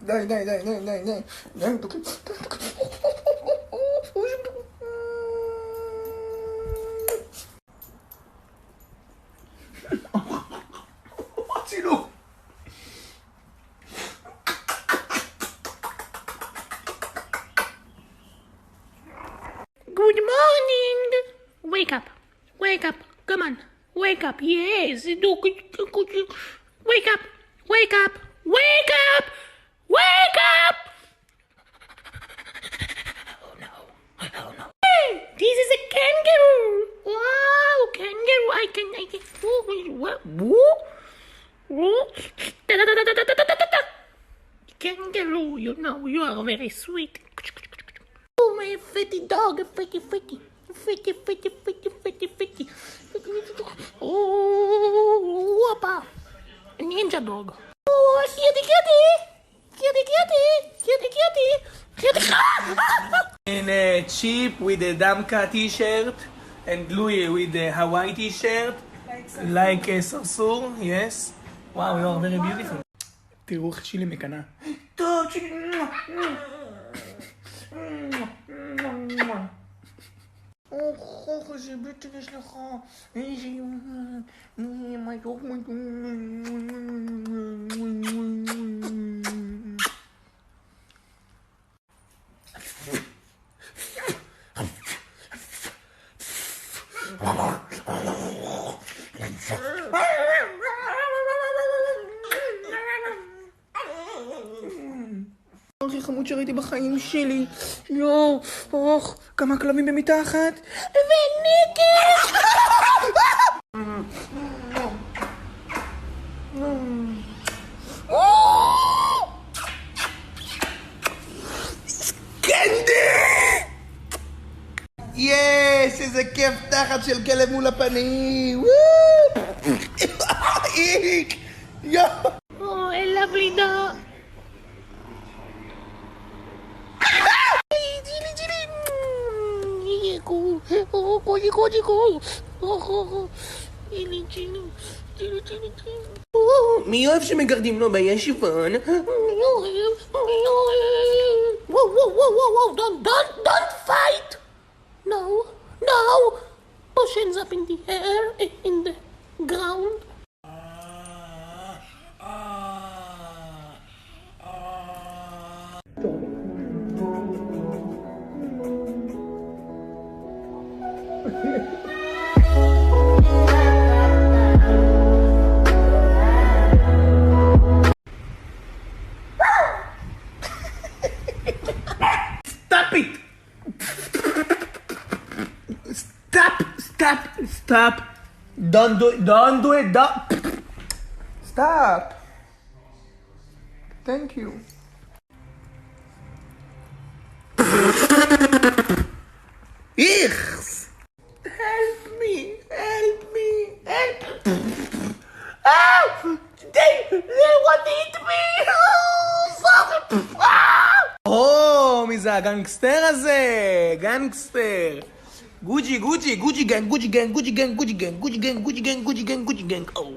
די, די, די, די, די, די. די, מתוקים. הצילום. Good morning. Wake up. Wake up. Come on. Wake up. Yes. Wake up. Wake up. Wake up. Wake up. Oh no. Oh no. Hey, this is a kangaroo. Wow, kangaroo. I can. What? Kangaroo, you know, you are very sweet. Oh, my fatty dog, fatty. Oh, whoppa. Ninja dog. Oh, kitty. And Chip with the Damka t-shirt and Louie with the Hawaii t-shirt like a Sarsur, yes. Wow, you are very beautiful. תראו איך שילי מקנה. טוב, שילי. איזה בטן יש לך. איזה מתוק. הכי חמוד שראיתי בחיים שלי. יואו, כמה כלבים במיטה אחת. וניקי! קנדי! יס, איזה כיף תחת של כלב מול הפנים. איק! יואו! Oh, a lovely dog. מי אוהב שמגרדים לו בישיבון? Whoa, don't fight. No. Push hands up in the air, in the ground. Stop it! Stop! Don't do it, Stop. Thank you. Ichs! Help me! They want to eat me. מי זה הגנגסטר הזה? גנגסטר. גוג'י גנג. או.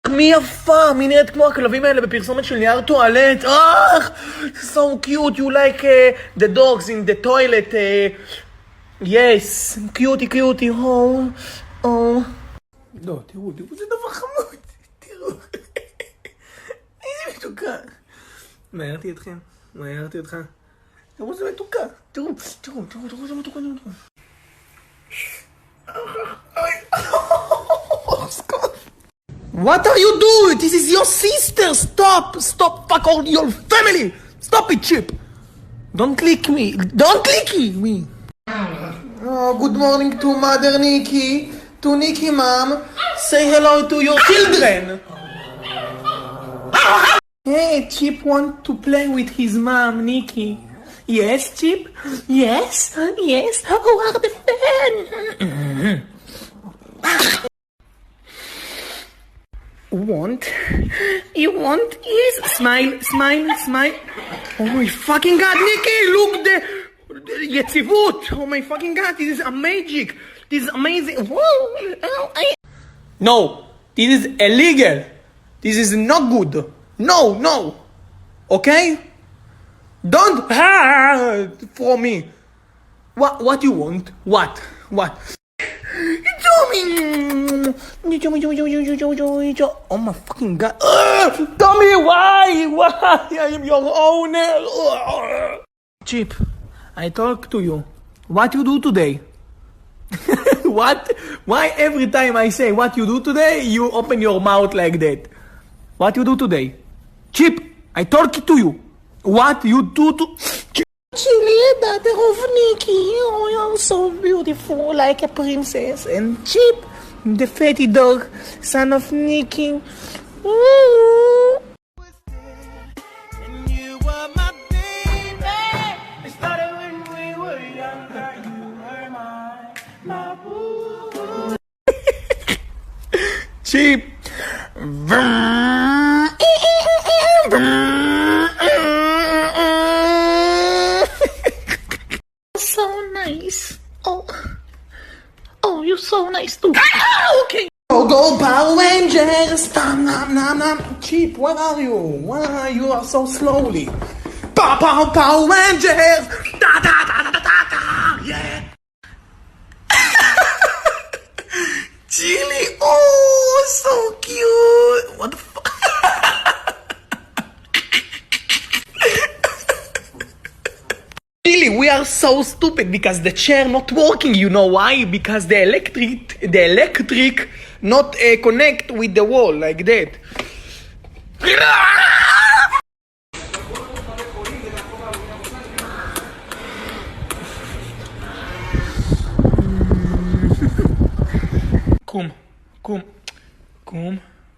מי יפה, מי נראית כמו הכלבים האלה בפרסומת של נייר טואלט. So cute, you like the dogs in the toilet. Yes, cutie. Oh. לא, תראו, זה דבר חמוד. תראו. איזה מתוקה. מערתי אתכם. תראו, זה מתוקה. תראו, זה מתוקה. What are you doing? This is your sister. Stop. Fuck all your family. Stop it, Chip. Don't lick me. Oh, good morning to Mother Nikki. To Nikki, Mom. Say hello to your children. Hey, Chip want to play with his mom, Nikki. Yes, Chip? Yes, yes. Who are the fan? Want? You want? Yes. Smile, smile, smile. Oh my fucking god, Nikki! Look the יציבות! Oh my fucking god, this is a magic! This is amazing! Whoa! No! This is illegal! This is not good! No, no! Okay? Don't for me! What you want? What? Oh my fucking god! Tommy, why? I am your owner! Chip, I talk to you. What you do today? What? Why every time I say what you do today, you open your mouth like that? What you do today? Chip, I talk to you. What you do to... Chili, daughter of Nikki. Oh, you're so beautiful, like a princess. And Chip, the fatty dog, son of Nikki. Ooh. Chip. So nice. Oh, you're so nice too. Okay. Go Power Rangers! Nom. Chip, where are you? Why you are so slowly? Power Rangers! Da, yeah! Chili, oh, so cute! What the fuck? Chili, we are so stupid because the chair not working. You know why? Because the electric not connect with the wall like that.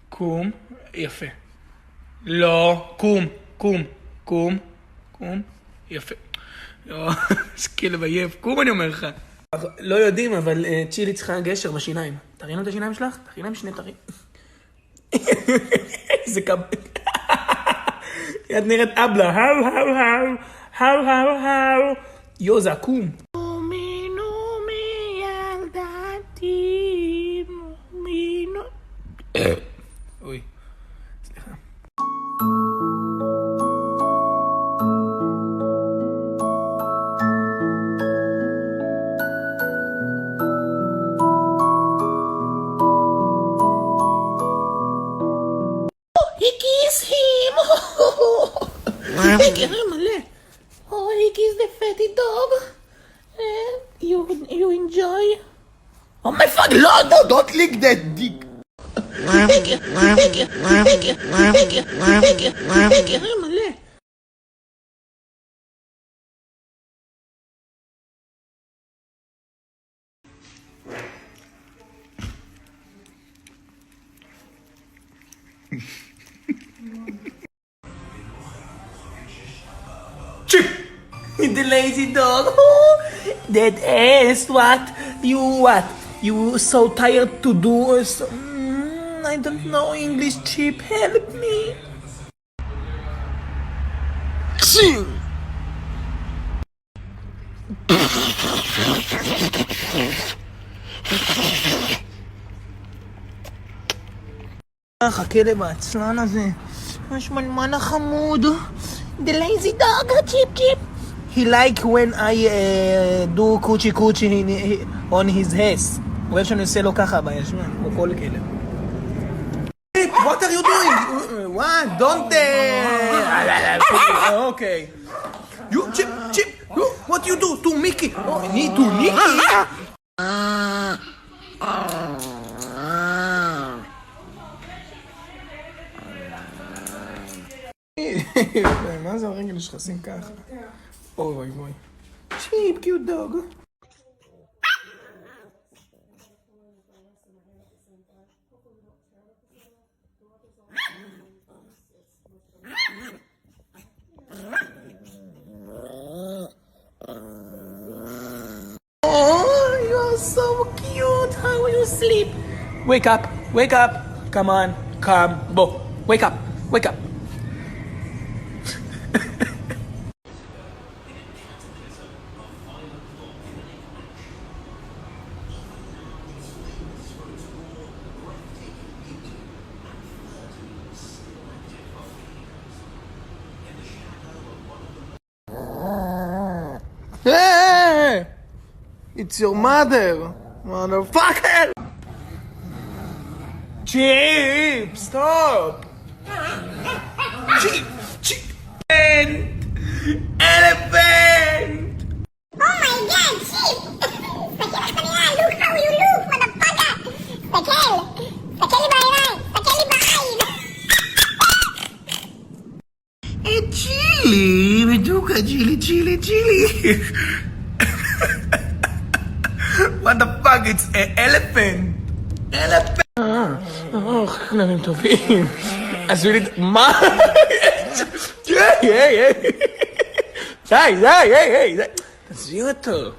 קום, יפה. לא, קום, יפה. לא, איזה כלב עייף, קום אני אומר לך. לא יודעים, אבל צ'ילי צריכה גשר בשיניים. תראינו את השיניים שלך? תראי להם שני תרים. איזה קב... את נראית אבלה, האו. יו, זה עקום. אוי, סליחה. He kissed him. Oh, he kissed the fatty dog. You enjoy? Oh my fuck, no, don't lick that dick. Thank you. Chip! The lazy dog. Oh, that ass. What? You so tired to do so... I don't know English, Chip. Help me. הכלב העצלן הזה. השמנמן החמוד. The lazy dog, Chip. He like when I do קוצ'י on his ass. הוא אוהב שאני עושה לו ככה בישמן, כמו כל כלב. What are you doing? What? Don't... Okay. You, Chip, what you do to Mickey? Oh, need to Nikki? מה זה הרגל שלך? שים ככה. אוי. צ'יפ, קיוט דוג. to sleep. Wake up, wake up. Come on, come, Bo. Wake up, wake up. Hey! It's your mother, motherfucker! Chip, stop! Chip, chip! Elephant! Oh my god, Chip! Sakit ka nila! Look how you look, motherfucker! Sakil! Sakil ba yun? Sakil ba yun? Chili, Meduca, chili, chili, chili. What the fuck? It's an elephant. Elephant. כלבים טובים. עשו לי... מה? די. תעשי אותו.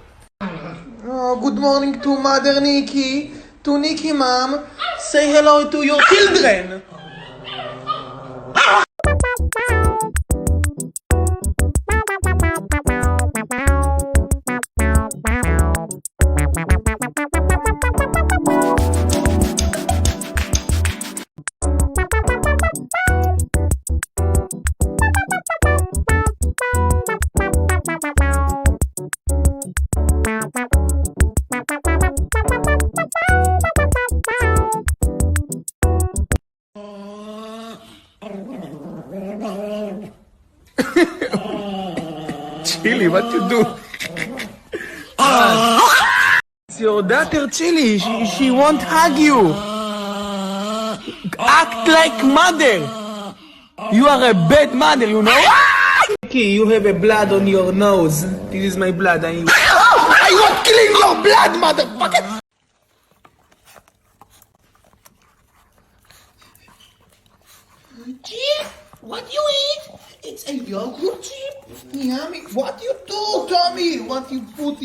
Oh, good morning to Mother Nikki, to Nikki Mom. Say hello to your children. Chili, what you do? It's your daughter, Chili. She won't hug you. Act like mother. You are a bad mother, you know? Nikki, you have a blood on your nose. This is my blood. I want clean your blood, motherfucker. Chip, what you eat? It's a yogurt chip. Yummy. What you do, Tommy? What you put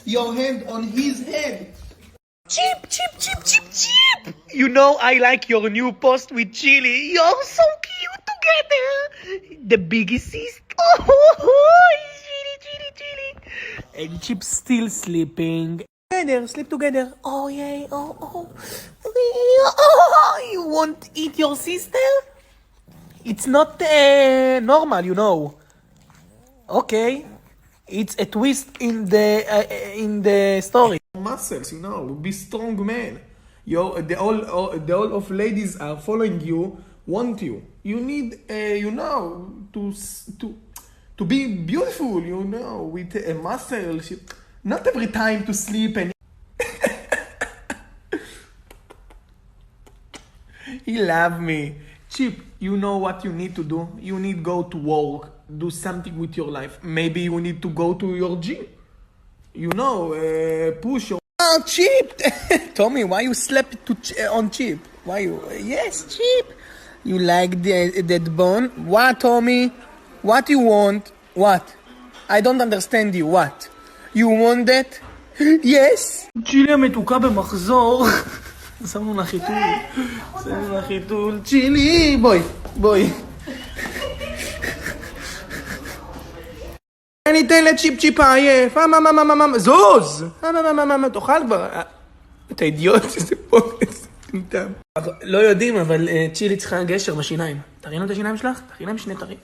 your hand on his head? Chip. You know I like your new post with Chili. You're so cute together. The biggest sister. Oh, Chili. And Chip's still sleeping. Sleep together. Oh, yay. Oh. You won't eat your sister? It's not normal, you know. Okay, it's a twist in the story. Muscles, you know. Be strong, man. The all of ladies are following you, want you. You need, to be beautiful, you know, with a muscle. Not every time to sleep and. He love me. Chip, you know what you need to do? You need go to work, do something with your life. Maybe you need to go to your gym. You know, push your... Oh, Chip! Tommy, why you slept on Chip? Why you... Yes, Chip! You like that bone? What, Tommy? What you want? What? I don't understand you. What? You want that? Yes! צ'ילי המתוקה במחזור. שמנו לה חיתול. צ'ילי, בואי. אני אתן לצ'יפ עייף. זוז! תאכל כבר. אתה אידיוט, איזה פוקס. לא יודעים, אבל צ'ילי צריכה גשר בשיניים. תראינו את השיניים שלך? תראי להם שני תרים.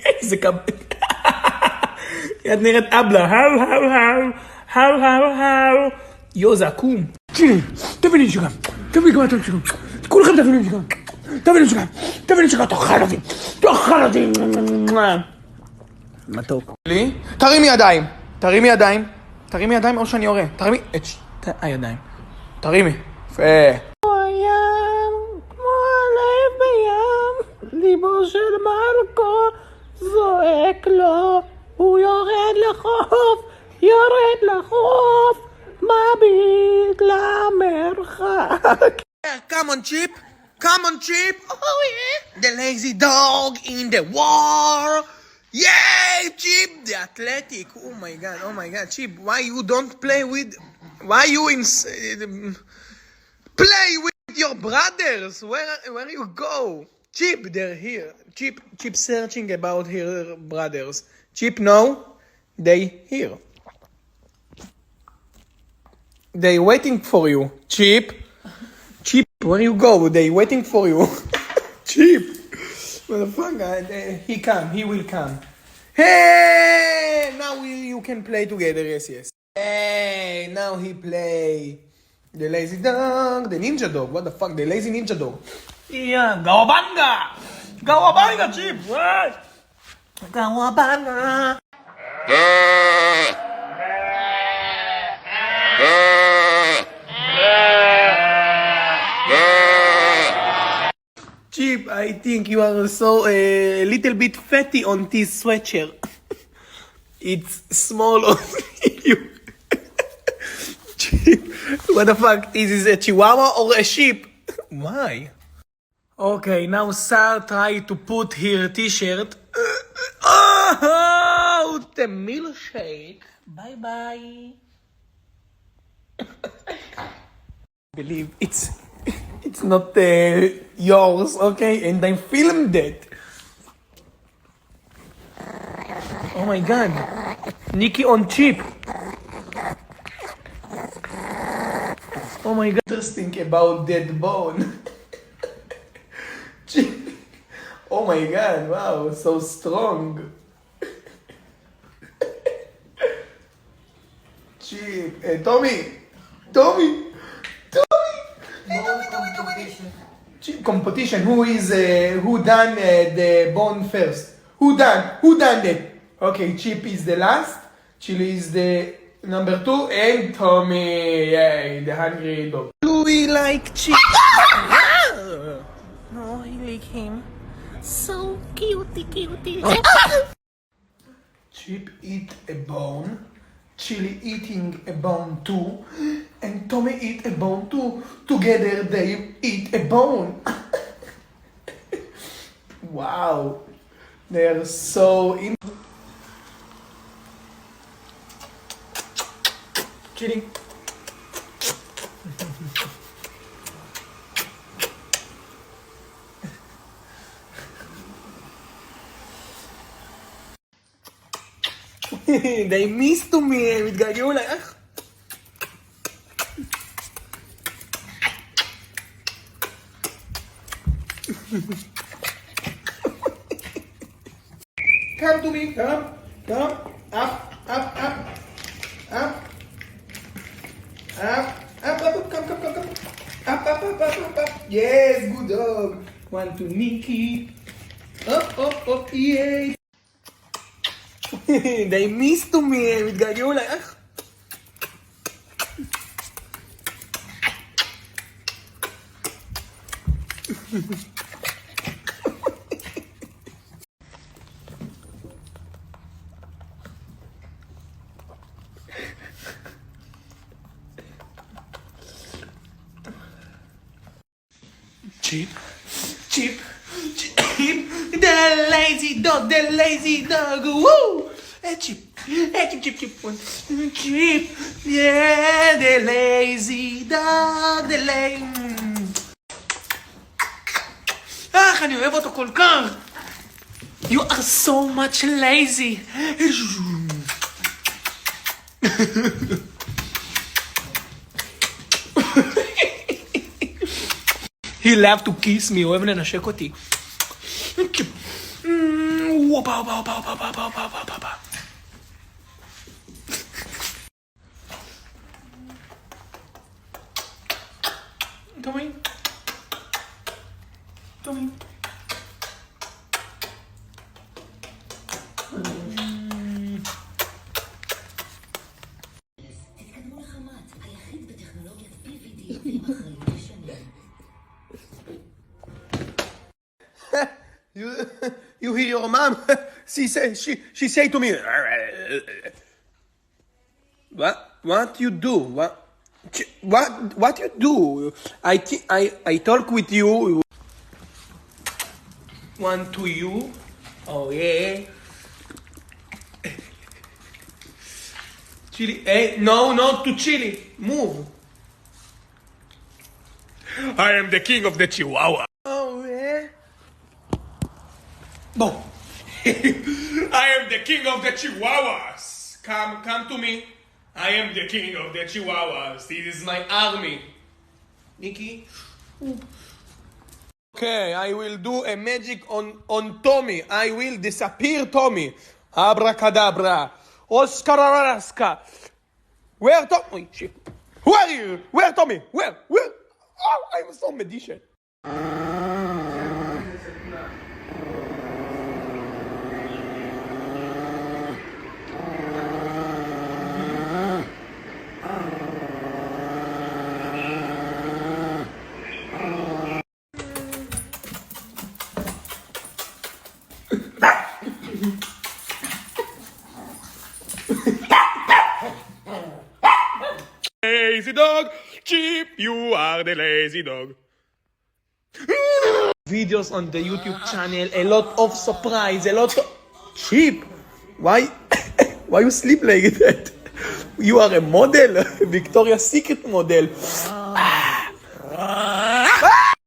איזה קב... את נראית אבלה. האו. יו, זה עקום. צ'ילי, תביא לי נשיקה. תביא לי נשיקה. כולכם תביא לי נשיקה. תביא לי נשיקה. תאכל אותי. מתוק. תרימי ידיים או שאני יורה. תרימי את הידיים. תרימי. יפה. כמו הלב בים, ליבו של מרקו זועק לו, הוא יורד לחוף, מביט למרחק. Come on, Chip. Oh, yeah. The lazy dog in the war. Yay, Chip. The athletic. Oh, my God. Chip, why you don't play with Why you play with your brothers? Where you go? Chip, they're here. Chip searching about her brothers. Chip, no, they here. They waiting for you. Chip, where you go? They waiting for you. Chip, motherfucker, he will come. Hey, now you can play together. Yes. Hey, now he play. The lazy dog, the ninja dog. What the fuck? The lazy ninja dog. Yeah, Gawabanga! Gawabanga, Chip! What? Gawabanga! Chip, I think you are so a little bit fatty on this sweatshirt. It's small on you. Chip, what the fuck? Is this a chihuahua or a sheep? Why? Okay, now Sarah try to put her t-shirt. Oh, the milkshake. Bye. Believe it's not yours, okay? And I filmed it. Oh my god. Nikki on Chip. Oh my god. Just think about dead bone. Oh my god, wow, so strong. Chip, Tommy. Chip competition. Who done the bone first? Who done that? Okay, Chip is the last. Chili is the number 2, and Tommy, the hungry dog. Louie like Chip. No, I like him. So cutie. Chip eat a bone, Chili eating a bone too, and Tommy eat a bone too. Together they eat a bone. Wow, they are so in. Kidding. They miss to me, מתגעגעו אליי. Come to me, come, up, up. Yes, good dog. One to Nikki. Up, yeah. They miss to me, מתגעגעו אליי. Chip, the lazy dog, woo! Chip, yeah, the lazy dog, אני אוהב אותו כל כך. You are so much lazy. He love to kiss me, אוהב לנשק אותי. Tommy. You hear your mom? She say to me, what you do? What you do? I talk with you. One to you. Oh yeah. Chili. Hey, no, not to chili. Move. I am the king of the Chihuahua. Oh, yeah. No. I am the king of the Chihuahuas. Come to me. I am the king of the Chihuahuas. This is my army. Nikki. Okay, I will do a magic on Tommy. I will disappear Tommy. Abracadabra. Oscar. Where Tommy? Who are you? Where Tommy? Where? Oh, I'm so magician. Lazy dog, Chip, you are the lazy dog. Videos on the YouTube channel, a lot of surprise, a lot of... Chip, why you sleep like that? You are a model, Victoria's Secret model.